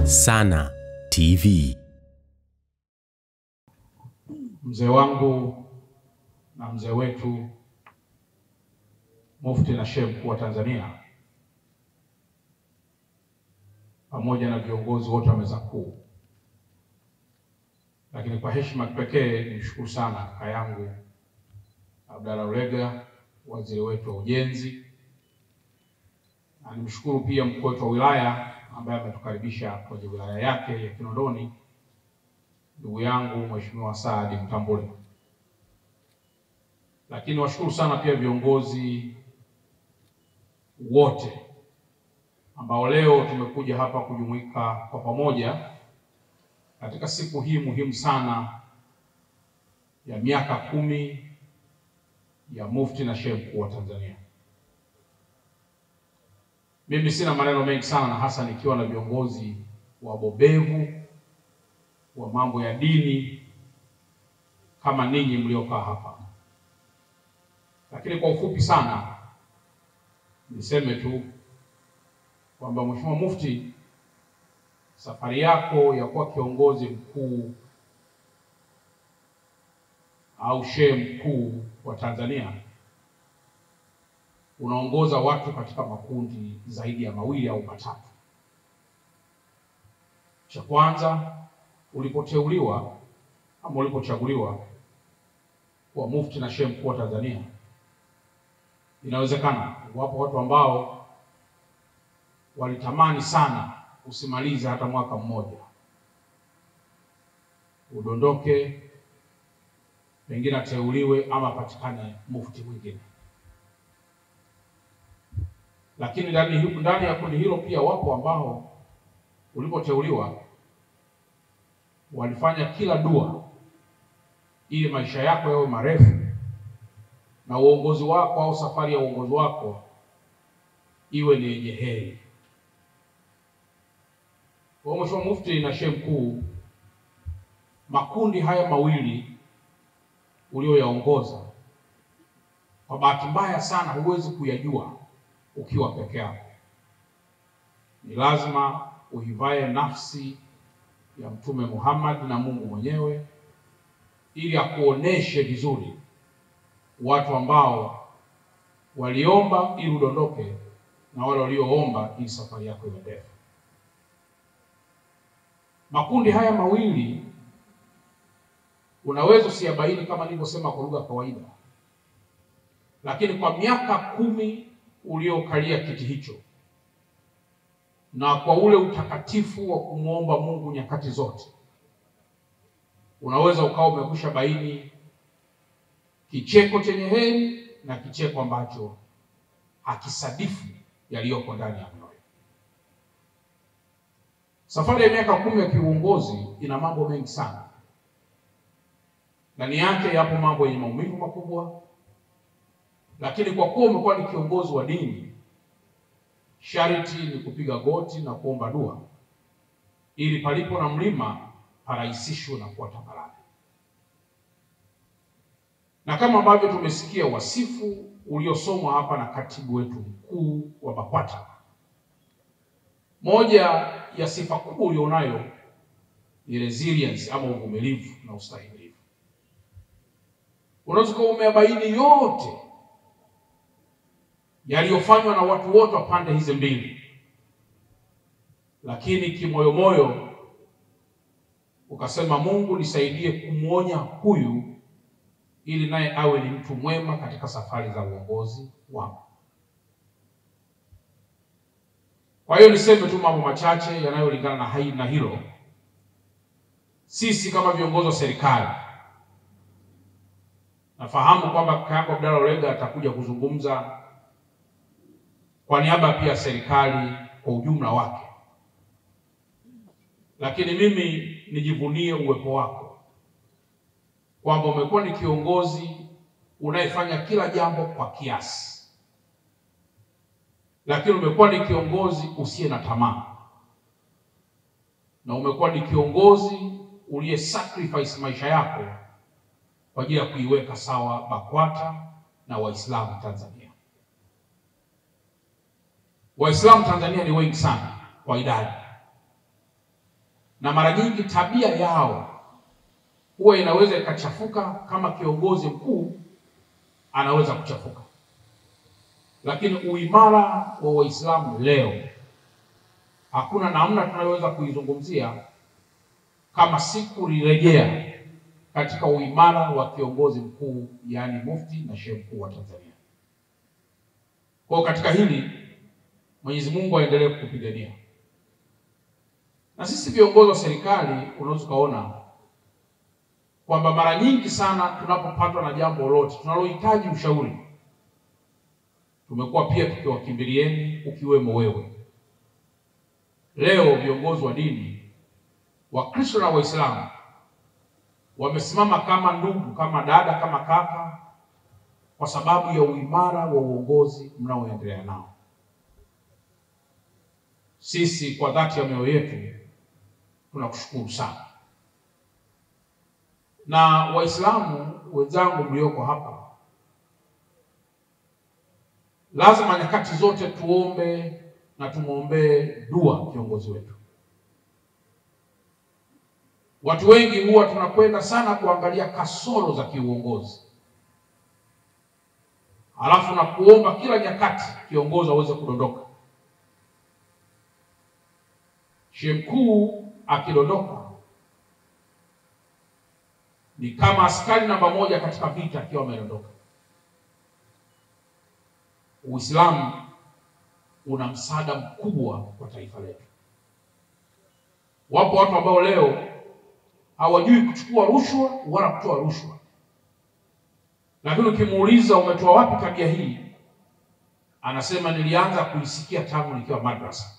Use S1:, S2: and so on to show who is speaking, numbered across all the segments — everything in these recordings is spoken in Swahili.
S1: Sana TV.
S2: Mzee wangu na mzee wetu Mufti na Sheikh Mkuu wa Tanzania pamoja na viongozi wote wa meza kuu, lakini kwa heshima pekee nimshukuru sana kaka yangu Abdallah Ulega, waziri wetu wa ujenzi, na nimshukuru pia mkuu wetu wa wilaya ambaye ametukaribisha kwenye wilaya yake ya Kinondoni, ndugu yangu Mheshimiwa Saadi Mtambule. Lakini washukuru sana pia viongozi wote ambao leo tumekuja hapa kujumuika kwa pamoja katika siku hii muhimu sana ya miaka 10 ya Mufti na Sheikh Mkuu wa Tanzania. Mimi sina maneno mengi sana, na hasa nikiwa na viongozi wabobevu wa mambo ya dini kama ninyi mliokaa hapa. Lakini kwa ufupi sana niseme tu kwamba Mheshimiwa Mufti, safari yako ya kuwa kiongozi mkuu au shehe mkuu wa Tanzania, unaongoza watu katika makundi zaidi ya 2 au 3. Cha kwanza, ulipoteuliwa ama ulipochaguliwa kuwa Mufti na Shehe Mkuu wa Tanzania, inawezekana wapo watu ambao walitamani sana usimalize hata mwaka mmoja, udondoke, pengine ateuliwe ama patikane mufti mwingine. Lakini ndani ya kundi hilo pia wapo ambao ulipoteuliwa walifanya kila dua ili maisha yako yawe marefu na uongozi wako au safari ya uongozi wako iwe ni yenye heri. Kwa Mheshimiwa Mufti na Shehe Mkuu, makundi haya mawili ulioyaongoza, kwa bahati mbaya sana huwezi kuyajua ukiwa peke yako. Ni lazima uivae nafsi ya Mtume Muhammad na Mungu mwenyewe ili akuoneshe vizuri watu ambao waliomba ili udondoke na wale walioomba ili safari yako iwe ndefu. Makundi haya mawili unaweza usiyabaini kama nilivyosema kwa lugha kawaida, lakini kwa miaka 10 uliokalia kiti hicho na kwa ule utakatifu wa kumuomba Mungu nyakati zote, unaweza ukawa umekwisha baini kicheko chenye heri na kicheko ambacho hakisadifu yaliyoko ndani ya moyo. Safari ya miaka 10 ya kiuongozi ina mambo mengi sana. Ndani yake yapo mambo yenye maumivu makubwa, lakini kwa kuwa umekuwa ni kiongozi wa dini, sharti ni kupiga goti na kuomba dua ili palipo na mlima parahisishwe na kuwa tambarare. Na kama ambavyo tumesikia wasifu uliosomwa hapa na katibu wetu mkuu wa BAKWATA, moja ya sifa kubwa ulionayo ni resilience ama uvumilivu na ustahimilivu. Unaweza kuwa umebaini yote yaliyofanywa na watu wote wa pande hizi mbili, lakini kimoyomoyo ukasema, Mungu nisaidie kumuonya huyu ili naye awe ni mtu mwema katika safari za uongozi wangu. Kwa hiyo niseme tu mambo machache yanayolingana na hilo. Sisi kama viongozi wa serikali, nafahamu kwamba kaka Abdallah Ulega atakuja kuzungumza kwa niaba pia serikali kwa ujumla wake, lakini mimi nijivunie uwepo wako, kwamba umekuwa ni kiongozi unayefanya kila jambo kwa kiasi, lakini umekuwa ni kiongozi usiye na tamaa, na umekuwa ni kiongozi uliye sacrifice maisha yako kwa ajili ya kuiweka sawa BAKWATA na Waislamu Tanzania. Waislamu Tanzania ni wengi sana kwa idadi, na mara nyingi tabia yao huwa inaweza ikachafuka. Kama kiongozi mkuu anaweza kuchafuka, lakini uimara wa Waislamu leo hakuna namna tunayoweza kuizungumzia kama siku lirejea katika uimara wa kiongozi mkuu, yaani mufti na shehe mkuu wa Tanzania. Kwa katika hili Mwenyezi Mungu aendelee kukupigania. Na sisi viongozi wa serikali unaweza kaona kwamba mara nyingi sana tunapopatwa na jambo lolote tunalohitaji ushauri, tumekuwa pia tukiwakimbilieni, ukiwemo wewe. Leo viongozi wa dini, Wakristo na Waislamu, wamesimama kama ndugu, kama dada, kama kaka, kwa sababu ya uimara wa uongozi mnaoendelea nao. Sisi kwa dhati ya mioyo yetu tunakushukuru sana. Na Waislamu wenzangu mlioko hapa, lazima nyakati zote tuombe na tumuombee dua kiongozi wetu. Watu wengi huwa tunakwenda sana kuangalia kasoro za kiuongozi, alafu na kuomba kila nyakati kiongozi aweze kudondoka. Shehe mkuu akidondoka ni kama askari namba 1 katika vita akiwa amedondoka. Uislamu una msaada mkubwa kwa taifa letu. Wapo watu ambao leo hawajui kuchukua rushwa wala kutoa rushwa, lakini ukimuuliza umetoa wapi tabia hii, anasema nilianza kuisikia tangu nikiwa madrasa.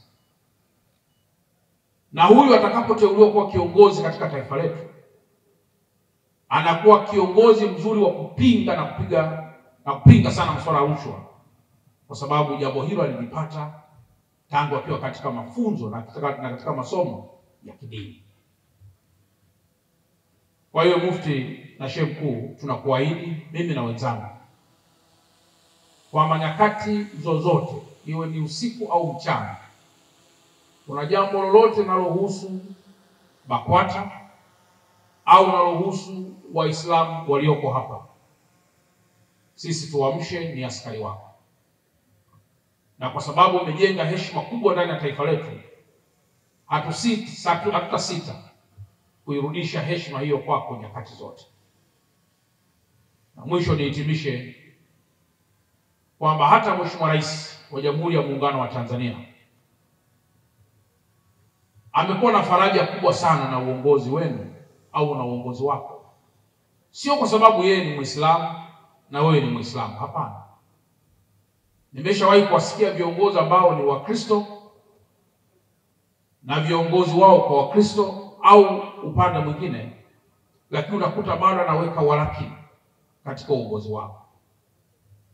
S2: Na huyu atakapoteuliwa kuwa kiongozi katika taifa letu, anakuwa kiongozi mzuri wa kupinga na kupinga sana masuala ya rushwa, kwa sababu jambo hilo alilipata tangu akiwa katika mafunzo na katika masomo ya kidini. Kwa hiyo mufti na shehe mkuu, tunakuahidi mimi na wenzangu kwamba nyakati zozote, iwe ni usiku au mchana, kuna jambo lolote linalohusu BAKWATA au linalohusu Waislamu walioko hapa, sisi tuamshe, ni askari wako. Na kwa sababu umejenga heshima kubwa ndani ya taifa letu, hatutasita kuirudisha heshima hiyo kwako nyakati zote. Na mwisho nihitimishe kwamba hata Mheshimiwa Rais wa Jamhuri ya Muungano wa Tanzania amekuwa na faraja kubwa sana na uongozi wenu au na uongozi wako. Sio kwa sababu yeye ni Muislamu na wewe ni Muislamu, hapana. Nimeshawahi kuwasikia viongozi ambao ni Wakristo na viongozi wao kwa Wakristo au upande mwingine, lakini unakuta bado anaweka walaki katika uongozi wao.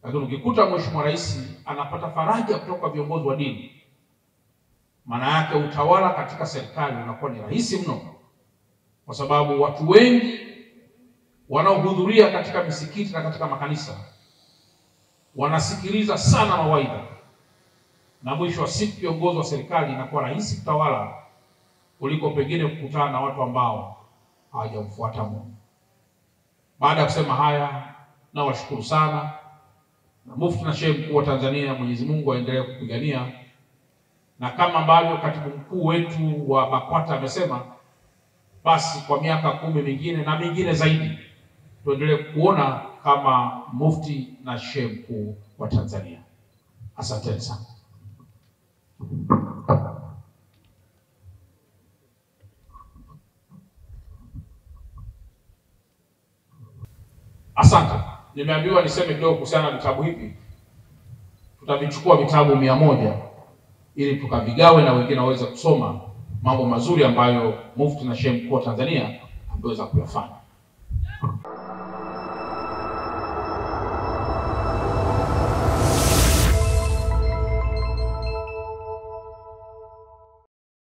S2: Lakini ukikuta Mheshimiwa Rais anapata faraja kutoka viongozi wa dini, maana yake utawala katika serikali unakuwa ni rahisi mno, kwa sababu watu wengi wanaohudhuria katika misikiti na katika makanisa wanasikiliza sana mawaidha, na mwisho wa siku viongozi wa serikali inakuwa rahisi kutawala kuliko pengine kukutana na watu ambao hawajamfuata Mungu. Baada ya kusema haya, na washukuru sana, na mufti na shehe mkuu wa Tanzania, Mwenyezi Mungu aendelee kupigania. Na kama ambavyo katibu mkuu wetu wa BAKWATA amesema, basi kwa miaka 10 mingine na mingine zaidi tuendelee kuona kama mufti na shehe mkuu wa Tanzania. Asante sana. Asante. Nimeambiwa niseme kidogo kuhusiana na vitabu hivi. Tutavichukua vitabu 100 ili tukavigawe na wengine waweze kusoma mambo mazuri ambayo mufti na shehe mkuu wa Tanzania ameweza kuyafanya.